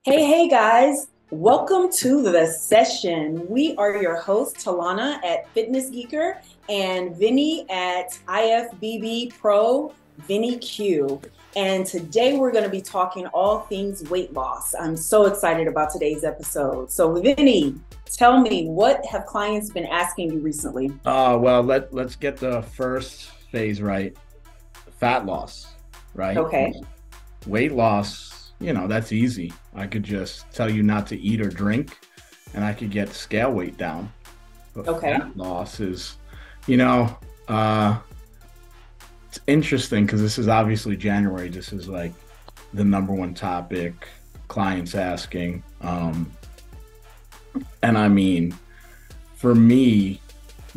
Hey guys, welcome to the session. We are your hosts, Talana at Fitness Geeker and Vinny at IFBB Pro Vinny Q. And today we're going to be talking all things weight loss. I'm so excited about today's episode. So, Vinny, tell me, what have clients been asking you recently? Let's get the first phase right. Fat loss, right? Okay. Weight loss, that's easy. I could just tell you not to eat or drink, and I could get scale weight down. But Okay. fat loss is, you know, uh, it's interesting because this is obviously January. This is like the number one topic clients asking. And I mean, for me,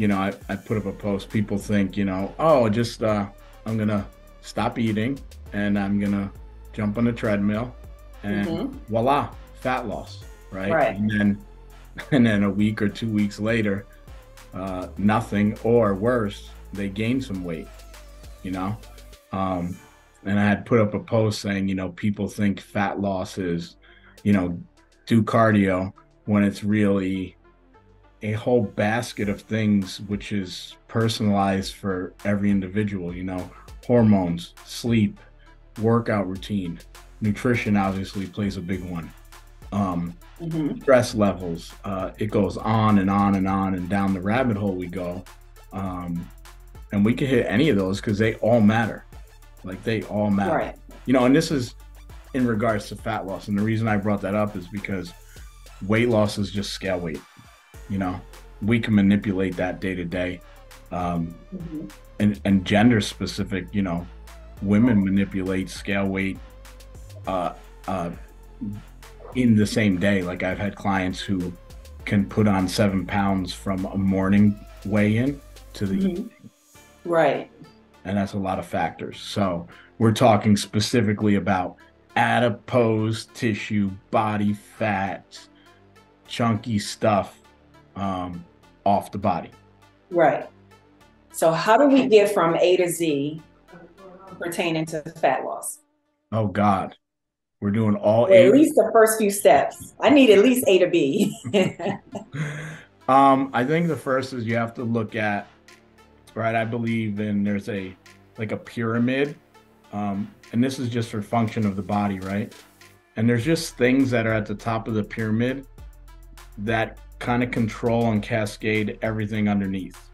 I put up a post. People think, I'm gonna stop eating and I'm gonna jump on the treadmill and Mm-hmm. voila, fat loss, right? Right. And then a week or 2 weeks later, nothing or worse, they gain some weight, you know. Um, and I had put up a post saying, people think fat loss is, you know, do cardio when it's really a whole basket of things which is personalized for every individual, hormones, sleep, workout routine, nutrition obviously plays a big one. Mm-hmm. Stress levels, it goes on and on and on and down the rabbit hole we go. And we can hit any of those because they all matter. Like they all matter. Right. And this is in regards to fat loss. And the reason I brought that up is because weight loss is just scale weight. you know we can manipulate that day to day. Mm-hmm. And gender specific, women manipulate scale weight uh uh in the same day. Like I've had clients who can put on 7 pounds from a morning weigh-in to the Mm-hmm. evening, Right. and that's a lot of factors. So we're talking specifically about adipose tissue, body fat, chunky stuff, off the body. Right. So how do we get from A to Z pertaining to fat loss? Oh God, we're doing all Or at eight. least the first few steps. I need at least A to B. I think the first is you have to look at, right? I believe in there's a pyramid, and this is just for function of the body, right? And there's just things that are at the top of the pyramid that kind of control and cascade everything underneath,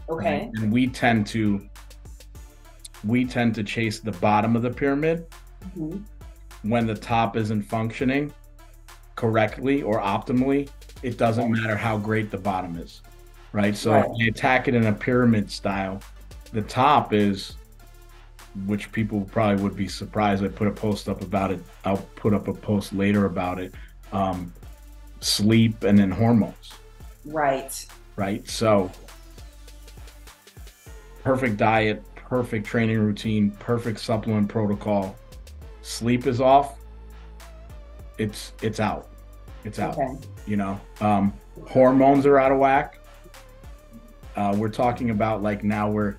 right? Okay. And we tend to chase the bottom of the pyramid Mhm. when the top isn't functioning correctly or optimally. It doesn't matter how great the bottom is, right? So if Right. you attack it in a pyramid style, the top is, which people probably would be surprised. I put a post up about it. I'll put up a post later about it. Um, Sleep and then hormones, Right. right? So perfect diet, perfect training routine, perfect supplement protocol. Sleep is off. It's out. It's out. Okay. You know, hormones are out of whack. We're talking about like now we're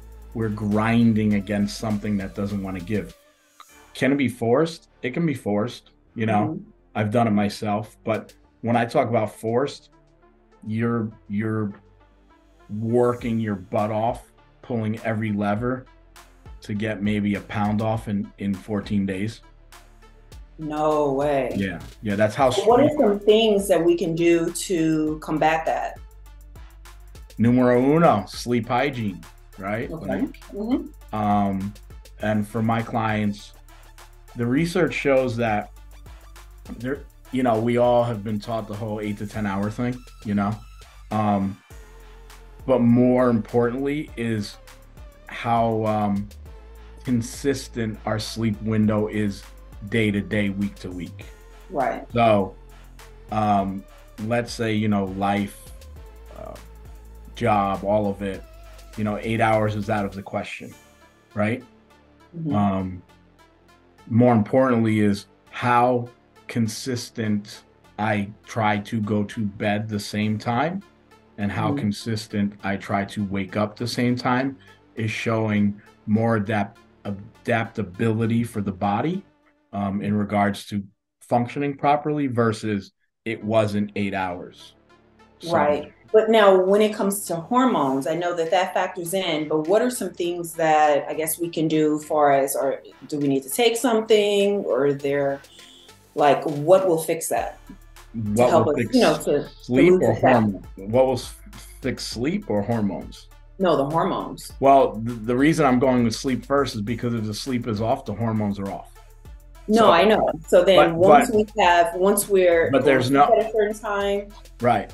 grinding against something that doesn't want to give. Can it be forced? It can be forced. Hmm. I've done it myself, but when I talk about forced, you're working your butt off, pulling every lever to get maybe a pound off in 14 days. No way. Yeah, yeah, that's how What are strong. some things that we can do to combat that? Numero uno, sleep hygiene, right? Okay. Like, Hmm. um, and for my clients, the research shows that there, we all have been taught the whole 8 to 10 hour thing, um, but more importantly is how consistent our sleep window is day to day, week to week. Right. So, let's say, life, uh, job, all of it, 8 hours is out of the question, right? Hmm. Um, More importantly is how consistent I try to go to bed the same time and how Hmm. consistent I try to wake up the same time is showing more adaptability for the body, in regards to functioning properly versus it wasn't 8 hours. So, Right. But now, when it comes to hormones, I know that that factors in, but what are some things that I guess we can do far as, or do we need to take something, or there, like, what will fix that to what help will us, fix to sleep lose or the fat? hormone? What will fix sleep or hormones? No, the hormones. Well, the reason I'm going with sleep first is because if the sleep is off, the hormones are off. No, So, I know. So then but but once we're but on there's sleep no at a certain time. right.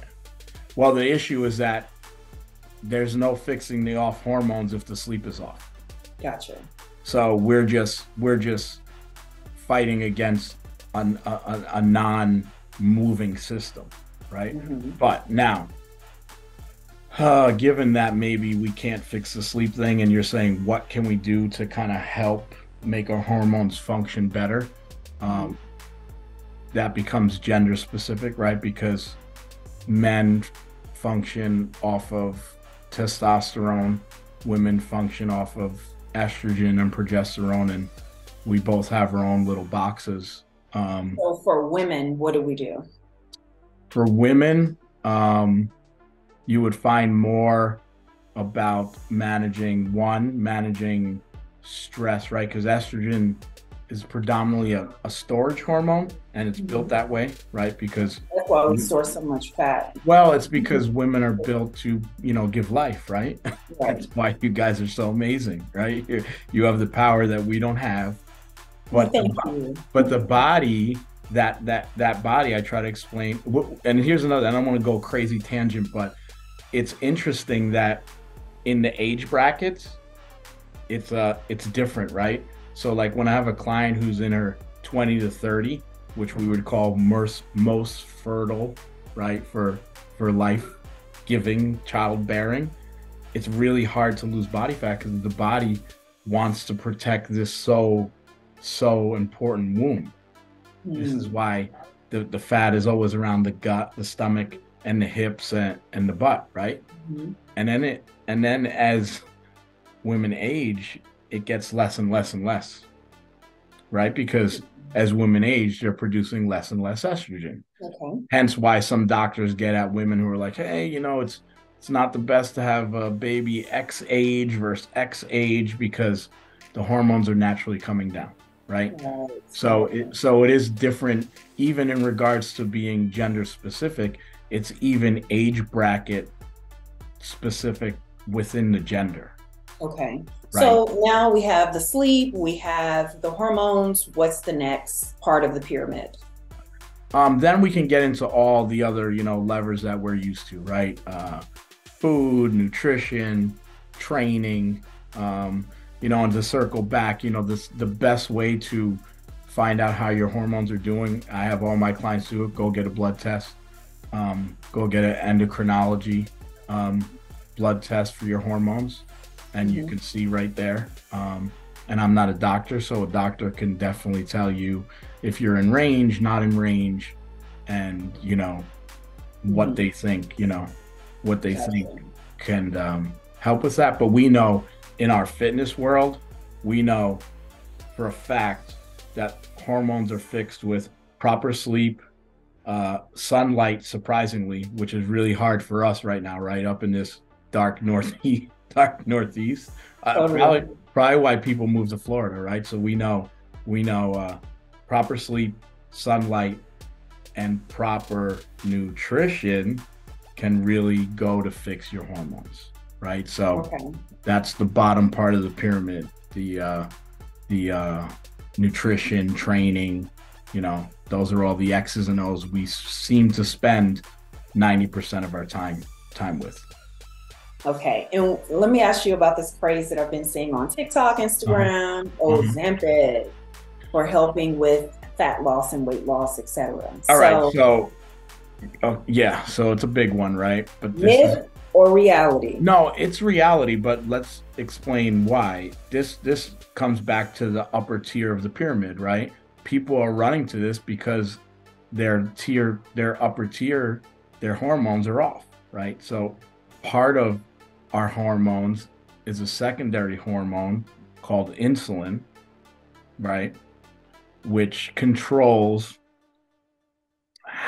Well, the issue is that there's no fixing the off hormones if the sleep is off. Gotcha. So we're just fighting against a non-moving system, right? Mm-hmm. But now, given that maybe we can't fix the sleep thing, and you're saying what can we do to kind of help make our hormones function better? Mm-hmm. That becomes gender specific, right? Because men function off of testosterone, women function off of estrogen and progesterone, and we both have our own little boxes. So for women, what do we do? For women, you would find more about managing stress, right? Because estrogen is predominantly a storage hormone, and it's built that way, right? Because That's why we store so much fat. well, it's because women are built to, give life, right? Right. That's why you guys are so amazing, right? You have the power that we don't have. But Thank you. but the body, that body, I try to explain. And here's another. I don't want to go crazy tangent, but it's interesting that in the age brackets, it's different, right? So like when I have a client who's in her 20 to 30, which we would call most fertile, right, for life-giving childbearing, it's really hard to lose body fat because the body wants to protect this so important womb. This is why the fat is always around the gut, the stomach, and the hips and the butt, right? Mm-hmm. And then as women age, it gets less and less and less, right? Because as women age, they're producing less and less estrogen. Okay. Hence why some doctors get at women who are like, hey, it's not the best to have a baby X age versus X age because the hormones are naturally coming down, right? So it is different, even in regards to being gender specific. It's even age bracket specific within the gender. Okay. Right. So now we have the sleep, we have the hormones. What's the next part of the pyramid? Then we can get into all the other, levers that we're used to, right? Food, nutrition, training, and to circle back, the best way to find out how your hormones are doing. I have all my clients do it. Go get a blood test. Go get an endocrinology blood test for your hormones, and you can see right there. And I'm not a doctor, so a doctor can definitely tell you if you're in range, not in range, and what they think, what they think can help with that. But we know in our fitness world, we know for a fact that hormones are fixed with proper sleep, sunlight, surprisingly, which is really hard for us right now, right up in this dark northeast. Probably why people move to Florida, right? So we know proper sleep, sunlight, and proper nutrition can really go to fix your hormones, right? So that's the bottom part of the pyramid, the nutrition, training, those are all the X's and O's we seem to spend 90% of our time with. Okay, and let me ask you about this phrase that I've been seeing on TikTok, Instagram, Ozempic, for helping with fat loss and weight loss, etc. All right, so it's a big one, right? But myth or reality? No, it's reality, but let's explain why. This comes back to the upper tier of the pyramid, right? People are running to this because their upper tier, their hormones are off, right? So part of our hormones is a secondary hormone called insulin, right? Which controls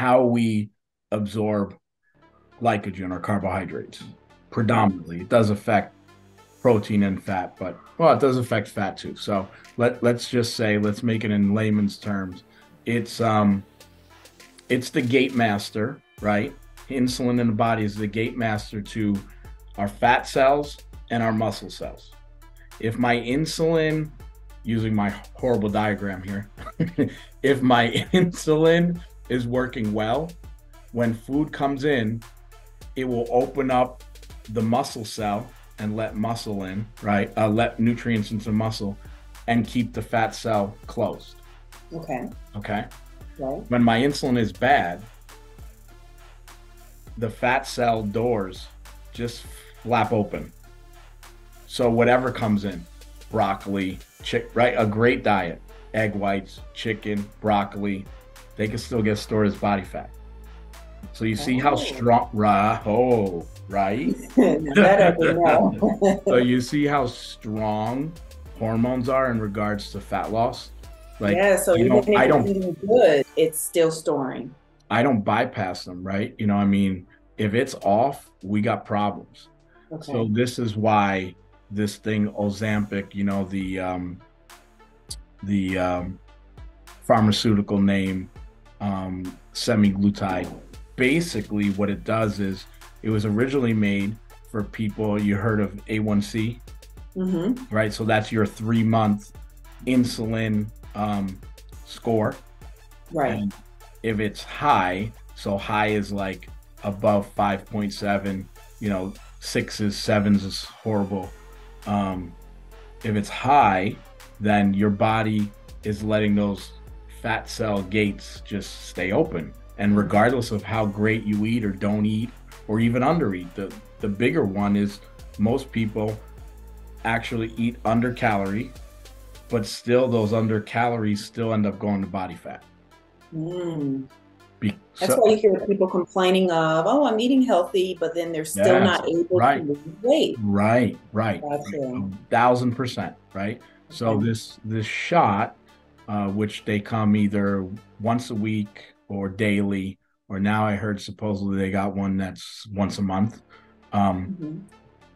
how we absorb glycogen or carbohydrates predominantly. It does affect protein and fat, but well, it does affect fat too. So let's just say, let's make it in layman's terms. It's the gate master, right? Insulin in the body is the gate master to our fat cells and our muscle cells. If my insulin, using my horrible diagram here, if my insulin is working well, when food comes in, it will open up the muscle cell and let muscle in, right? Let nutrients into muscle and keep the fat cell closed. Okay. Okay. Right. When my insulin is bad, the fat cell doors just flap open. So whatever comes in, broccoli, right? A great diet, egg whites, chicken, broccoli, they can still get stored as body fat. So you see how strong, right? So you see how strong hormones are in regards to fat loss. Like, yeah, so even if it's eating good, it's still storing. I don't bypass them, right? I mean, if it's off, we got problems. Okay. So this is why this thing Ozempic, the pharmaceutical name, semaglutide, basically what it does is, it was originally made for people, you heard of A1C, right? So that's your 3-month insulin score. Right. And if it's high, so high is like above 5.7, 6s, 7s is horrible. If it's high, then your body is letting those fat cell gates just stay open. And regardless of how great you eat or don't eat, or even undereat, the bigger one is most people actually eat under calorie, but still those under calories still end up going to body fat. That's why you hear people complaining of, oh, I'm eating healthy, but then they're still not able to lose weight. Right. Gotcha. 1,000%, right? Okay. So this shot, which they come either once a week or daily, or now I heard supposedly they got one that's once a month.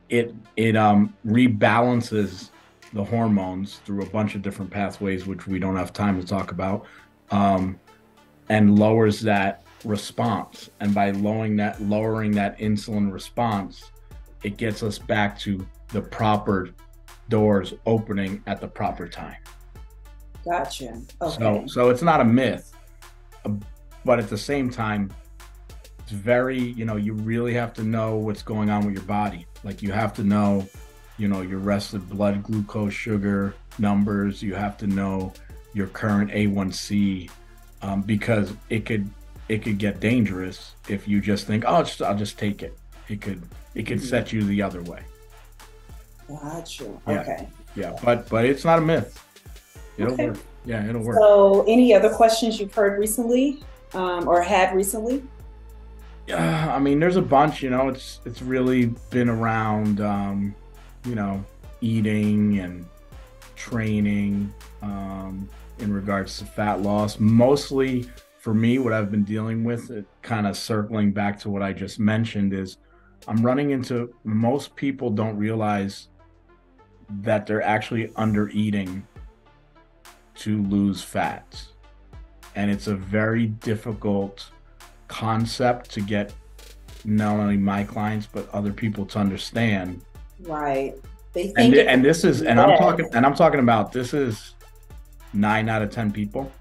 It rebalances the hormones through a bunch of different pathways, which we don't have time to talk about, and lowers that response. And by lowering that insulin response, it gets us back to the proper doors opening at the proper time. Gotcha. Okay. So it's not a myth, but at the same time, it's very, you really have to know what's going on with your body. Like, you have to know, your rested blood glucose sugar numbers. You have to know your current A1C, because it could get dangerous if you just think, oh, I'll just take it. It could set you the other way. Gotcha. Yeah. Okay. Yeah, but it's not a myth. It'll work. Yeah, it'll work. So, any other questions you've heard recently, or had recently? Yeah, I mean, there's a bunch. It's really been around, eating and training, in regards to fat loss. Mostly for me, what I've been dealing with, it kind of circling back to what I just mentioned, is I'm running into, most people don't realize that they're actually under eating to lose fat. And it's a very difficult concept to get not only my clients, but other people to understand. Right. They think I'm talking about, this is 9 out of 10 people.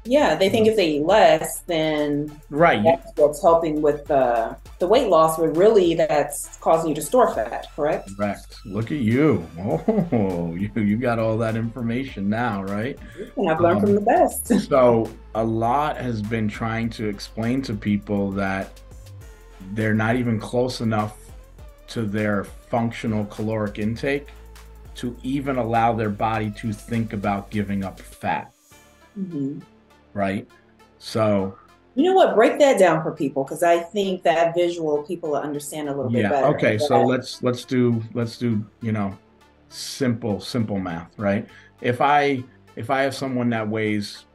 Yeah, they think if they eat less, then that's what's helping with the weight loss, but really that's causing you to store fat, correct? Correct. Look at you. Oh, you got all that information now, right? And I've learned from the best. So a lot has been trying to explain to people that they're not even close enough to their functional caloric intake to even allow their body to think about giving up fat. Right? So, you know what? Break that down for people, because I think that visual people will understand a little bit better. Okay. So let's do simple math, right? If I have someone that weighs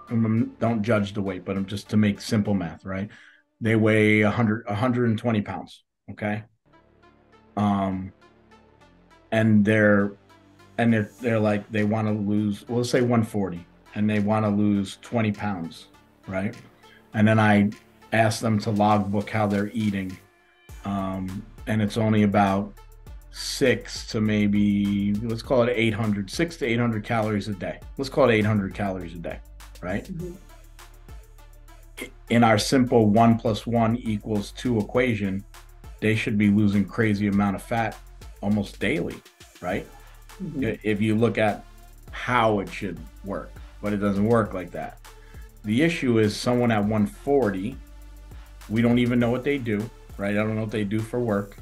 don't judge the weight, but I'm just to make simple math, right? They weigh 120 pounds. Okay. And they're like, they want to lose, well, let's say 140, and they want to lose 20 pounds. Right. And then I ask them to logbook how they're eating. And it's only about 6 to maybe, let's call it 6 to 800 calories a day. Let's call it 800 calories a day, right? Mm-hmm. In our simple 1 + 1 = 2 equation, they should be losing crazy amount of fat almost daily, right? Mm-hmm. If you look at how it should work, but it doesn't work like that. The issue is someone at 140, we don't even know what they do, right? I don't know what they do for work.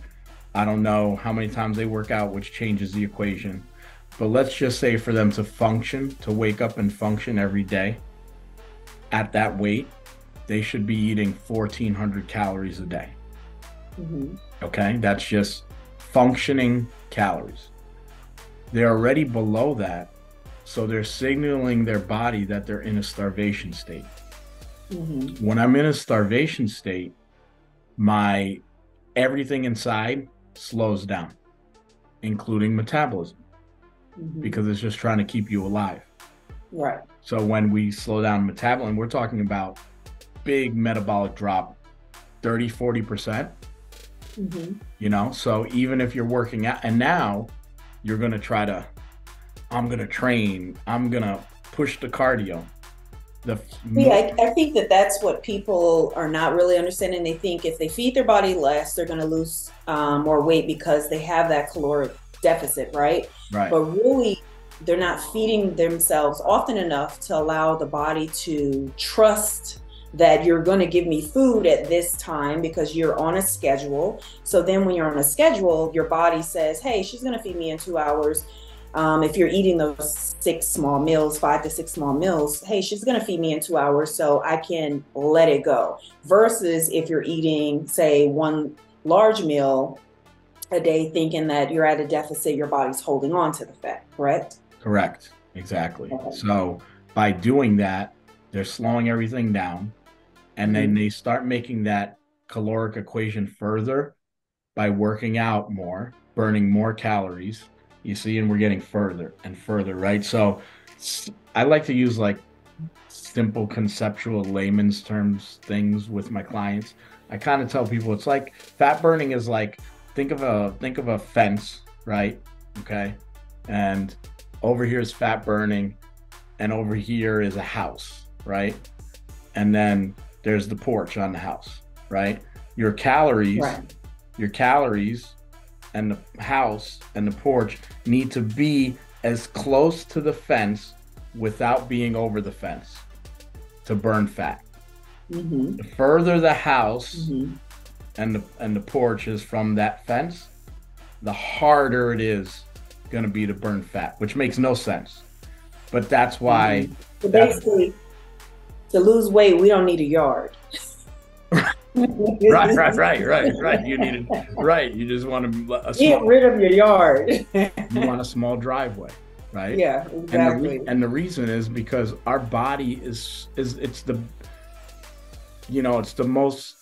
I don't know how many times they work out, which changes the equation. But let's just say for them to function, to wake up and function every day at that weight, they should be eating 1,400 calories a day. Mm-hmm. Okay, that's just functioning calories. They're already below that, so they're signaling their body that they're in a starvation state. Mm-hmm. When I'm in a starvation state, my everything inside slows down, including metabolism, mm-hmm. because it's just trying to keep you alive. Right. So when we slow down metabolism, we're talking about big metabolic drop, 30-40%. Mm-hmm. You know, so even if you're working out, and now you're going to try to, I'm going to train, I'm going to push the cardio. I think that's what people are not really understanding. They think if they feed their body less, they're going to lose more weight because they have that caloric deficit, right? Right. But really, they're not feeding themselves often enough to allow the body to trust that you're going to give me food at this time because you're on a schedule. So then when you're on a schedule, your body says, hey, she's going to feed me in 2 hours. If you're eating those 5 to 6 small meals, hey, she's going to feed me in 2 hours, so I can let it go. Versus if you're eating, say, 1 large meal a day, thinking that you're at a deficit, your body's holding on to the fat, correct? Correct. Exactly. Okay. So by doing that, they're slowing everything down, and then they start making that caloric equation further by working out more, burning more calories. You see, and we're getting further and further, right? So I like to use like simple conceptual layman's terms things with my clients. I kind of tell people it's like fat burning is like, think of a fence, right? Okay. And over here is fat burning, and over here is a house, right? And then there's the porch on the house, right? Your calories and the house and the porch need to be as close to the fence without being over the fence to burn fat. Mm-hmm. The further the house mm-hmm. and the porch is from that fence, the harder it is going to be to burn fat, which makes no sense. But that's why. Mm-hmm. So basically, to lose weight, we don't need a yard. Right. You need it. Right. You just want to get rid of your yard. You want a small driveway, right? Yeah, exactly. And the reason is because our body it's the most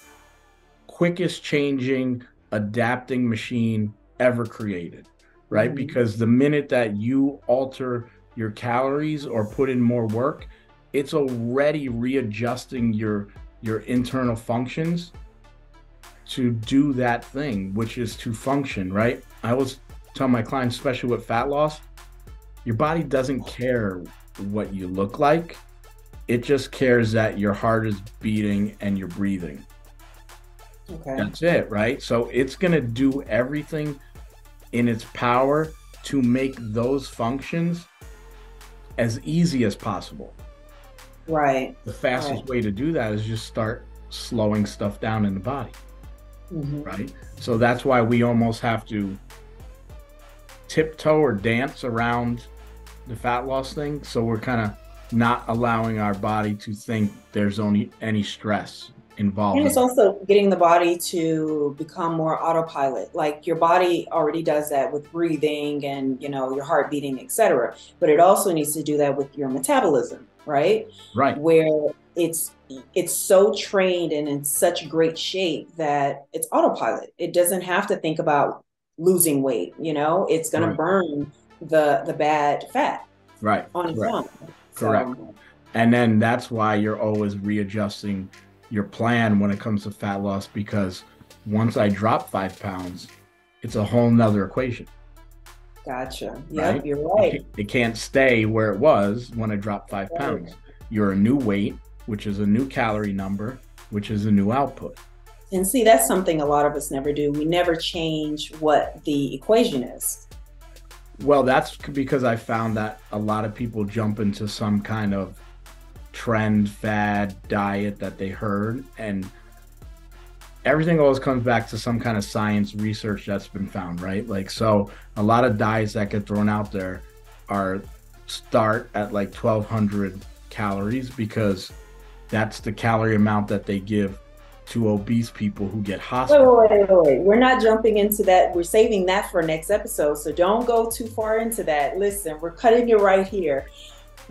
quickest changing, adapting machine ever created, right? Mm-hmm. Because the minute that you alter your calories or put in more work, it's already readjusting your internal functions to do that thing, which is to function, right? I always tell my clients, especially with fat loss, your body doesn't care what you look like. It just cares that your heart is beating and you're breathing. Okay. That's it, right? So it's going to do everything in its power to make those functions as easy as possible. Right. The fastest way to do that is just start slowing stuff down in the body. Mm-hmm. Right. So that's why we almost have to tiptoe or dance around the fat loss thing. So we're kind of not allowing our body to think there's only any stress involved And in it's that. also getting the body to become more autopilot. Like your body already does that with breathing and, your heart beating, etc. But it also needs to do that with your metabolism, right? Right, Where it's so trained and in such great shape that it's autopilot. It doesn't have to think about losing weight, it's going to right, burn the bad fat right, on its correct, own. correct. So And then that's why you're always readjusting your plan when it comes to fat loss, because once I drop 5 pounds, it's a whole nother equation, gotcha. right? Yep, you're right. It can't stay where it was when I dropped 5 pounds. You're a new weight, which is a new calorie number, which is a new output. And see, that's something a lot of us never do. We never change what the equation is. Well, that's because I found that a lot of people jump into some kind of trend, fad, diet that they heard, and everything always comes back to some kind of science research that's been found, right? Like, so a lot of diets that get thrown out there are start at like 1,200 calories because that's the calorie amount that they give to obese people who get hospitalized. Wait. We're not jumping into that. We're saving that for next episode. So don't go too far into that. Listen, we're cutting it right here.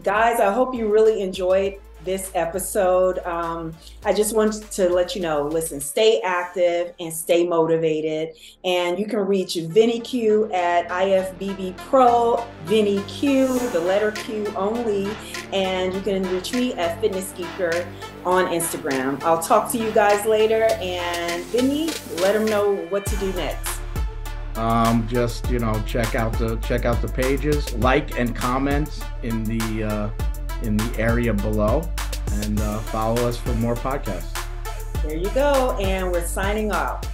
Guys, I hope you really enjoyed this episode. I just wanted to let you know, listen, stay active and stay motivated. And you can reach Vinny Q at IFBB Pro, Vinny Q, the letter Q only. And you can reach me at Fitness Geeker on Instagram. I'll talk to you guys later. And Vinny, let them know what to do next. Just check out the pages, like and comment in the area below, and follow us for more podcasts. There you go, and we're signing off.